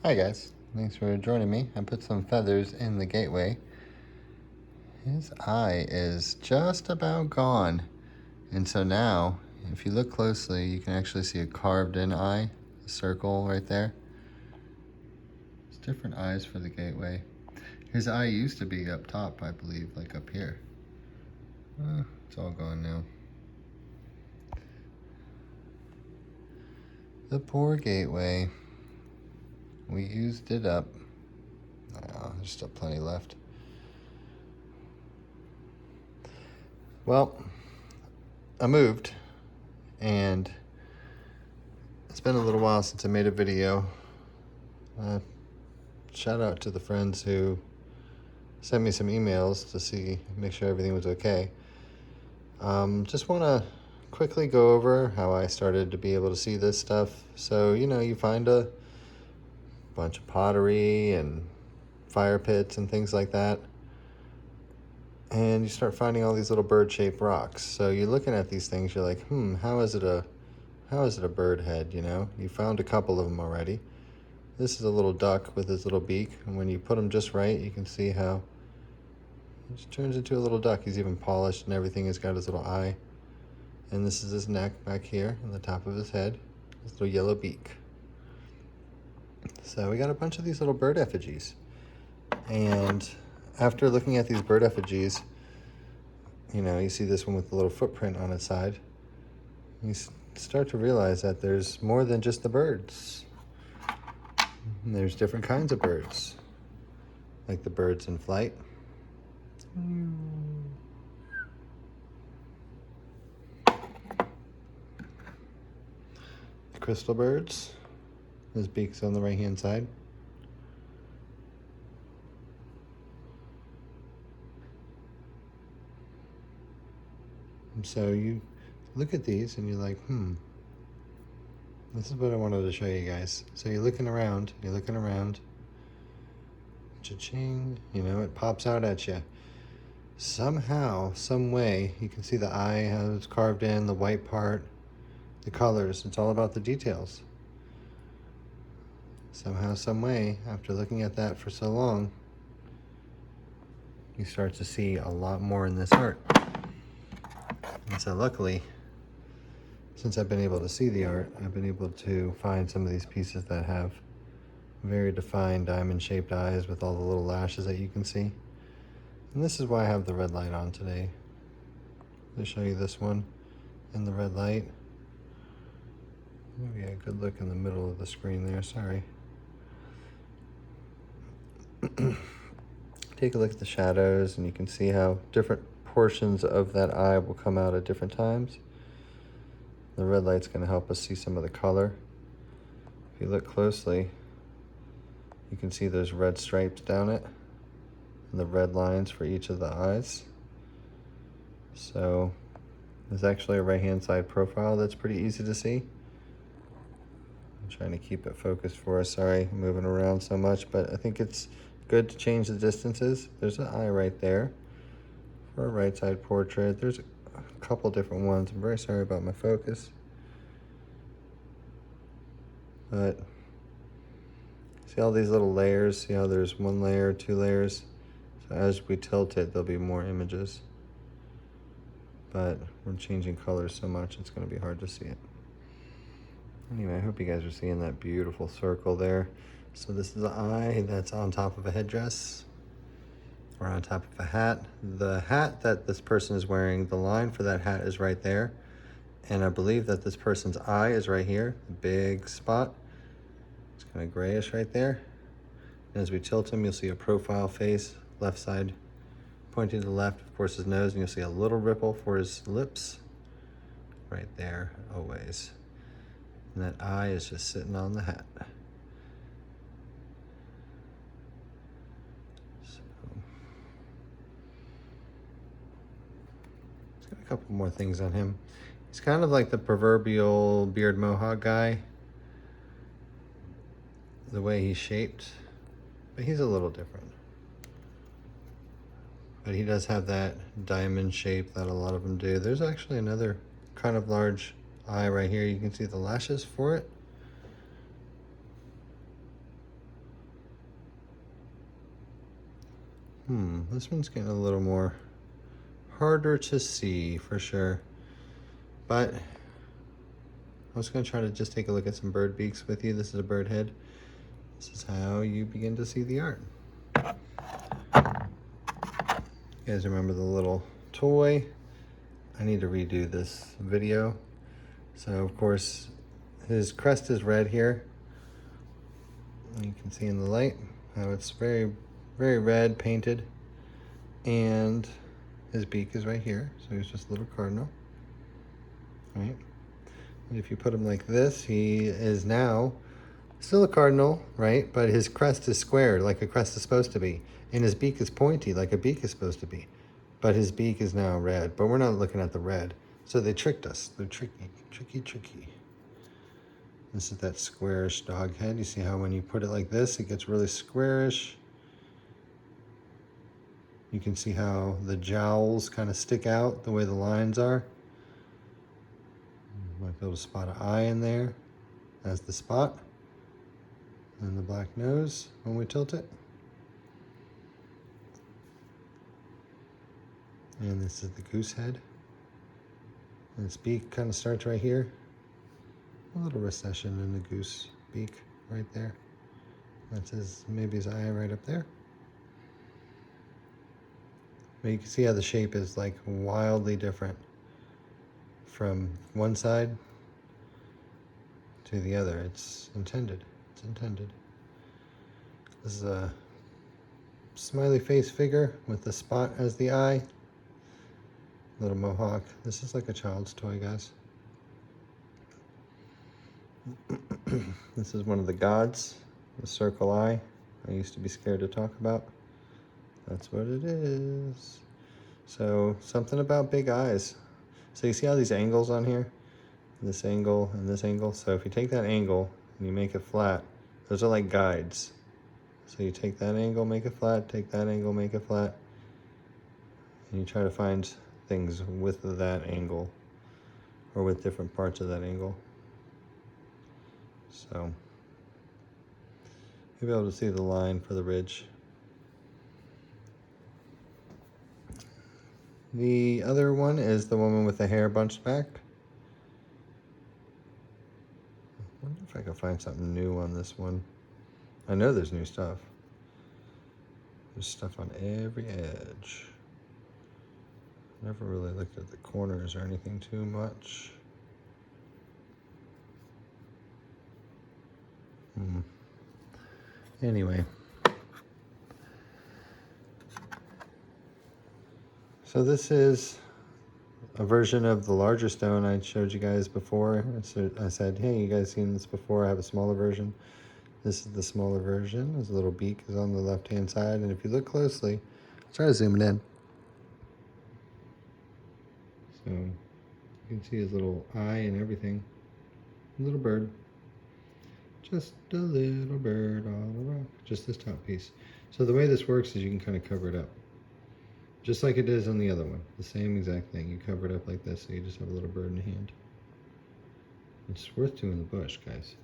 Hi guys, thanks for joining me. I put some feathers in the gateway. His eye is just about gone. And so now, if you look closely, you can actually see a carved in eye, a circle right there. It's different eyes for the gateway. His eye used to be up top, I believe, like up here. It's all gone now. The poor gateway. We used it up. Oh, there's still plenty left. Well, I moved, and it's been a little while since I made a video. Shout out to the friends who sent me some emails to make sure everything was okay. Just want to quickly go over how I started to be able to see this stuff. So, you find a bunch of pottery and fire pits and things like that, and you start finding all these little bird-shaped rocks. So you're looking at these things, you're like, how is it a bird head? You found a couple of them already. This is a little duck with his little beak, and when you put him just right, you can see how it just turns into a little duck. He's even polished and everything. He's got his little eye, and this is his neck back here on the top of his head, his little yellow beak. So we got a bunch of these little bird effigies, and after looking at these bird effigies, you see this one with the little footprint on its side. You start to realize that there's more than just the birds. There's different kinds of birds, like the birds in flight. The crystal birds, his beak's on the right hand side. And so you look at these and you're like, this is what I wanted to show you guys. So you're looking around, cha-ching, it pops out at you. Somehow, some way, you can see the eye, how it's carved in, the white part, the colors. It's all about the details. Somehow, some way, after looking at that for so long, you start to see a lot more in this art. And so luckily, since I've been able to see the art, I've been able to find some of these pieces that have very defined diamond-shaped eyes with all the little lashes that you can see. And this is why I have the red light on today. I'll show you this one in the red light. Maybe a good look in the middle of the screen there, sorry. Take a look at the shadows, and you can see how different portions of that eye will come out at different times. The red light's going to help us see some of the color. If you look closely, you can see those red stripes down it and the red lines for each of the eyes. So there's actually a right-hand side profile that's pretty easy to see. I'm trying to keep it focused for us. Sorry, I'm moving around so much, but I think it's good to change the distances. There's an eye right there for a right side portrait. There's a couple different ones. I'm very sorry about my focus. But see all these little layers? See how there's one layer, two layers? So as we tilt it, there'll be more images. But we're changing colors so much, it's going to be hard to see it. Anyway, I hope you guys are seeing that beautiful circle there. So this is an eye that's on top of a headdress, or on top of a hat. The hat that this person is wearing, the line for that hat is right there. And I believe that this person's eye is right here, the big spot. It's kind of grayish right there. And as we tilt him, you'll see a profile face, left side pointing to the left, of course his nose, and you'll see a little ripple for his lips. Right there, always. And that eye is just sitting on the hat. So, he's got a couple more things on him. He's kind of like the proverbial beard mohawk guy, the way he's shaped, but he's a little different. But he does have that diamond shape that a lot of them do. There's actually another kind of large eye right here. You can see the lashes for it. This one's getting a little more harder to see for sure. But I was going to try to just take a look at some bird beaks with you. This is a bird head. This is how you begin to see the art. You guys remember the little toy? I need to redo this video. So of course, his crest is red here. You can see in the light how it's very, very red painted. And his beak is right here. So he's just a little cardinal, right? And if you put him like this, he is now still a cardinal, right? But his crest is squared like a crest is supposed to be. And his beak is pointy like a beak is supposed to be. But his beak is now red. But we're not looking at the red. So they tricked us. They're tricky, tricky, tricky. This is that squarish dog head. You see how when you put it like this, it gets really squarish. You can see how the jowls kind of stick out the way the lines are. You might be able to spot an eye in there as the spot. And the black nose when we tilt it. And this is the goose head. And its beak kind of starts right here. A little recession in the goose beak right there. That's maybe his eye right up there. But you can see how the shape is like wildly different from one side to the other. It's intended. It's intended. This is a smiley face figure with the spot as the eye. Little mohawk. This is like a child's toy, guys. This is one of the gods, the circle eye. I used to be scared to talk about. That's what it is. So something about big eyes. So you see how these angles on here? This angle and this angle. So if you take that angle and you make it flat, those are like guides. So you take that angle, make it flat, take that angle, make it flat. And you try to find things with that angle or with different parts of that angle. So you'll be able to see the line for the ridge. The other one is the woman with the hair bunched back. I wonder if I can find something new on this one. I know there's new stuff. There's stuff on every edge. Never really looked at the corners or anything too much. Anyway. So this is a version of the larger stone I showed you guys before. So I said, hey, you guys seen this before? I have a smaller version. This is the smaller version. His little beak is on the left-hand side. And if you look closely, I'll try to zoom it in. So you can see his little eye and everything. A little bird. Just a little bird on a rock. Just this top piece. So the way this works is you can kind of cover it up. Just like it is on the other one. The same exact thing. You cover it up like this, so you just have a little bird in the hand. It's worth doing the bush, guys.